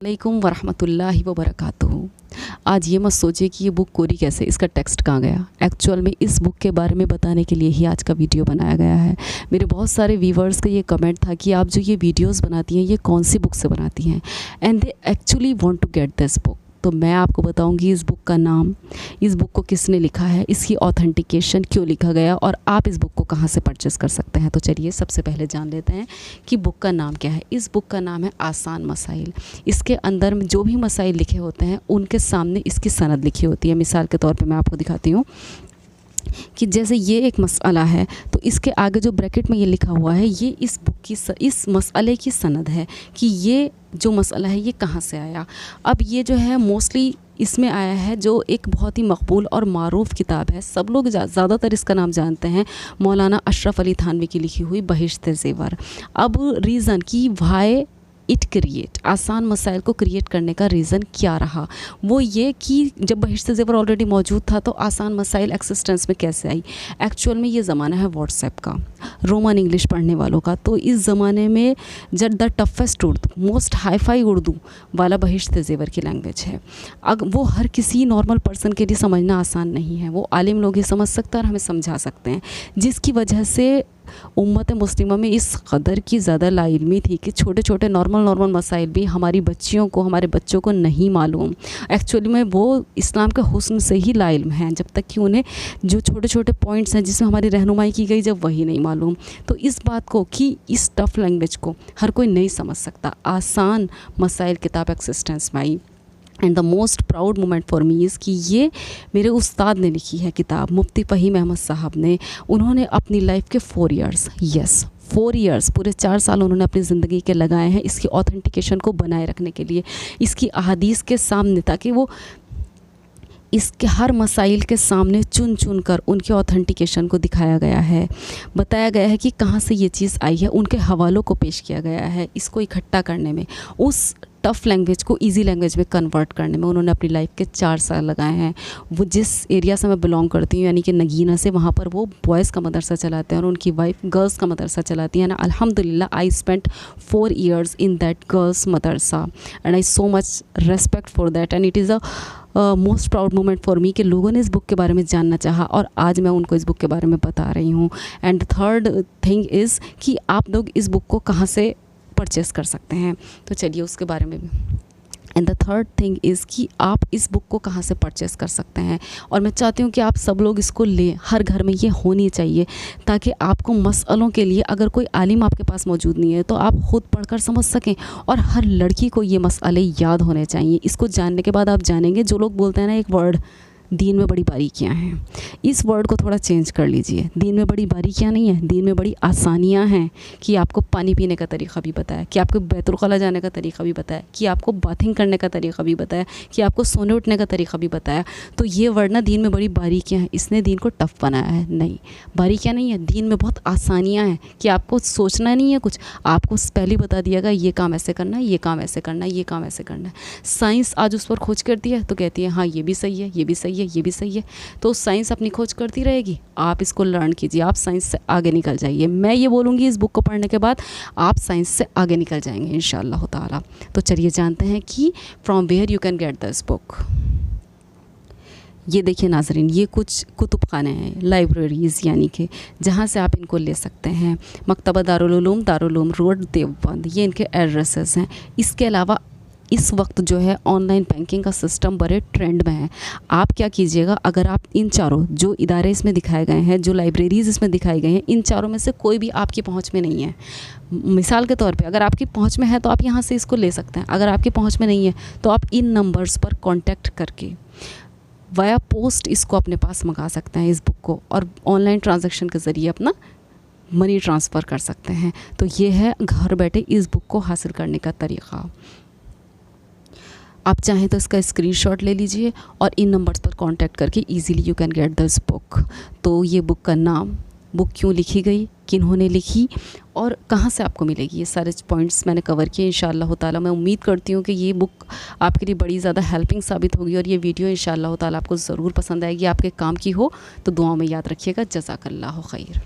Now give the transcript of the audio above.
अलैकुम वरहमतुल्लाहि वबरकातुहू। आज ये मत सोचिए कि ये बुक कोरी कैसे, इसका टेक्स्ट कहाँ गया। एक्चुअल में इस बुक के बारे में बताने के लिए ही आज का वीडियो बनाया गया है। मेरे बहुत सारे व्यूवर्स का ये कमेंट था कि आप जो ये वीडियोस बनाती हैं ये कौन सी बुक से बनाती हैं, and they actually want to get this book. तो मैं आपको बताऊंगी इस बुक का नाम, इस बुक को किसने लिखा है, इसकी ऑथेंटिकेशन क्यों लिखा गया और आप इस बुक को कहाँ से परचेस कर सकते हैं। तो चलिए सबसे पहले जान लेते हैं कि बुक का नाम क्या है। इस बुक का नाम है आसान मसाइल। इसके अंदर में जो भी मसाइल लिखे होते हैं उनके सामने इसकी सनद लिखी होती है। मिसाल के तौर पे मैं आपको दिखाती हूँ कि जैसे ये एक मसला है तो इसके आगे जो ब्रैकेट में ये लिखा हुआ है ये इस बुक की इस मसले की सनद है कि ये जो मसला है ये कहाँ से आया। अब ये जो है मोस्टली इसमें आया है जो एक बहुत ही मकबूल और मारूफ़ किताब है, सब लोग ज़्यादातर इसका नाम जानते हैं, मौलाना अशरफ अली थानवी की लिखी हुई बहिश्त ज़ेवर। अब रीज़न कि वाई इट क्रिएट, आसान मसाइल को क्रिएट करने का रीज़न क्या रहा, वो ये कि जब बहिश्त ज़ेवर ऑलरेडी मौजूद था तो आसान मसाइल एक्सिस्टेंस में कैसे आई। एक्चुअल में ये ज़माना है व्हाट्सएप का, रोमन इंग्लिश पढ़ने वालों का। तो इस ज़माने में जब the toughest Urdu, most hifi Urdu वाला बहिश्त ज़ेवर की लैंग्वेज है। अब वो हर किसी नॉर्मल पर्सन के लिए समझना आसान नहीं है, वो आलिम लोग ही समझ सकते हैं और हमें समझा सकते हैं, जिसकी वजह से उम्मत मुस्लिमा में इस कदर की ज़्यादा लाइल्मी थी कि छोटे छोटे नॉर्मल मसाइल भी हमारी बच्चियों को, हमारे बच्चों को नहीं मालूम। एक्चुअली में वो इस्लाम के हुस्न से ही लाइल्म हैं, जब तक कि उन्हें जो छोटे छोटे पॉइंट्स हैं जिसमें हमारी रहनुमाई की गई जब वही नहीं मालूम। तो इस बात को कि इस टफ़ लैंग्वेज को हर कोई नहीं समझ सकता, आसान मसाइल किताब एक्सिस्टेंस में आई। And the most proud moment for me is कि ये मेरे उस्ताद ने लिखी है किताब, मुफ्ती फ़हीम अहमद साहब ने। उन्होंने अपनी लाइफ के 4 इयर्स, यस 4 इयर्स, पूरे 4 साल उन्होंने अपनी ज़िंदगी के लगाए हैं इसकी ऑथेंटिकेशन को बनाए रखने के लिए, इसकी अहादीस के सामने, ताकि वो इसके हर मसाइल के सामने चुन चुन कर उनके ऑथेंटिकेशन को दिखाया गया है, बताया गया है कि कहाँ से ये चीज़ आई है, उनके हवालों को पेश किया गया है। इसको इकट्ठा करने में, उस टफ़ लैंग्वेज को इजी लैंग्वेज में कन्वर्ट करने में उन्होंने अपनी लाइफ के 4 साल लगाए हैं। वो जिस एरिया से मैं बिलोंग करती हूँ यानी कि नगीना से, वहाँ पर वो बॉयज़ का मदरसा चलाते हैं और उनकी वाइफ गर्ल्स का मदरसा चलाती है ना। अल्हम्दुलिल्लाह I spent 4 years in that girls Madrasa and I so much respect for that and it is a most proud moment for मी कि लोगों ने इस बुक के बारे में जानना चाहा और आज मैं उनको इस बुक के बारे में बता रही हूँ। एंड थर्ड थिंग इज़ कि आप लोग इस बुक को कहाँ से परचेस कर सकते हैं, तो चलिए उसके बारे में भी। And the third thing is कि आप इस बुक को कहाँ से परचेस कर सकते हैं, और मैं चाहती हूँ कि आप सब लोग इसको लें, हर घर में ये होनी चाहिए, ताकि आपको मसलों के लिए अगर कोई आलिम आपके पास मौजूद नहीं है तो आप ख़ुद पढ़कर समझ सकें। और हर लड़की को ये मसले याद होने चाहिए। इसको जानने के बाद आप जानेंगे, जो लोग बोलते हैं ना एक वर्ड, दीन में बड़ी बारीकियां हैं, इस वर्ड को थोड़ा चेंज कर लीजिए। दीन में बड़ी बारीकियां नहीं है, दीन में बड़ी आसानियां हैं कि आपको पानी पीने का तरीक़ा भी बताया, कि आपको बैतुल खला जाने का तरीक़ा भी बताया, कि आपको बाथिंग करने का तरीक़ा भी बताया, कि आपको सोने उठने का तरीक़ा भी बताया। तो ये वर्ड ना, दीन में बड़ी बारीकियां हैं, इसने दीन को टफ़ बनाया है। नहीं, बारीकियां नहीं है, दीन में बहुत आसानियाँ हैं कि आपको सोचना नहीं है कुछ, आपको पहले बता दिया गया ये काम ऐसे करना है, ये काम ऐसे करना है, ये काम ऐसे करना है। साइंस आज उस पर खोज करती है तो कहती है हाँ ये भी सही है, ये भी सही है, ये भी सही है। तो साइंस अपनी खोज करती रहेगी, आप इसको लर्न कीजिए, आप साइंस से आगे निकल जाइए। मैं ये बोलूँगी इस बुक को पढ़ने के बाद आप साइंस से आगे निकल जाएंगे इंशाअल्लाह ताला। तो चलिए जानते हैं कि from where you can get this book. ये देखिए नाज़रीन, ये कुछ कुतुब खाने हैं, लाइब्रेरीज़ यानी कि जहाँ से आप इनको ले सकते हैं। मकतबा दारुल उलूम रोड देवबंद, ये इनके एड्रेसेस हैं। इसके अलावा इस वक्त जो है ऑनलाइन बैंकिंग का सिस्टम बड़े ट्रेंड में है। आप क्या कीजिएगा, अगर आप इन चारों जो इदारे इसमें दिखाए गए हैं, जो लाइब्रेरीज़ इसमें दिखाई गई हैं, इन चारों में से कोई भी आपकी पहुंच में नहीं है। मिसाल के तौर पे अगर आपकी पहुंच में है तो आप यहां से इसको ले सकते हैं, अगर आपकी पहुंच में नहीं है तो आप इन नंबर्स पर कॉन्टैक्ट करके वाया पोस्ट इसको अपने पास मंगा सकते हैं, इस बुक को, और ऑनलाइन ट्रांजैक्शन के ज़रिए अपना मनी ट्रांसफ़र कर सकते हैं। तो ये है घर बैठे इस बुक को हासिल करने का तरीक़ा। आप चाहें तो इसका स्क्रीनशॉट ले लीजिए और इन नंबर्स पर कांटेक्ट करके easily you can get this book. तो ये बुक का नाम, बुक क्यों लिखी गई, किन्होंने लिखी और कहाँ से आपको मिलेगी, ये सारे पॉइंट्स मैंने कवर किए इंशाअल्लाह ताला। मैं उम्मीद करती हूँ कि ये बुक आपके लिए बड़ी ज़्यादा हेल्पिंग साबित होगी और ये वीडियो इंशाअल्लाह ताला आपको ज़रूर पसंद आएगी, आपके काम की हो। तो दुआओं में याद रखिएगा। जज़ाकल्लाहु खैर।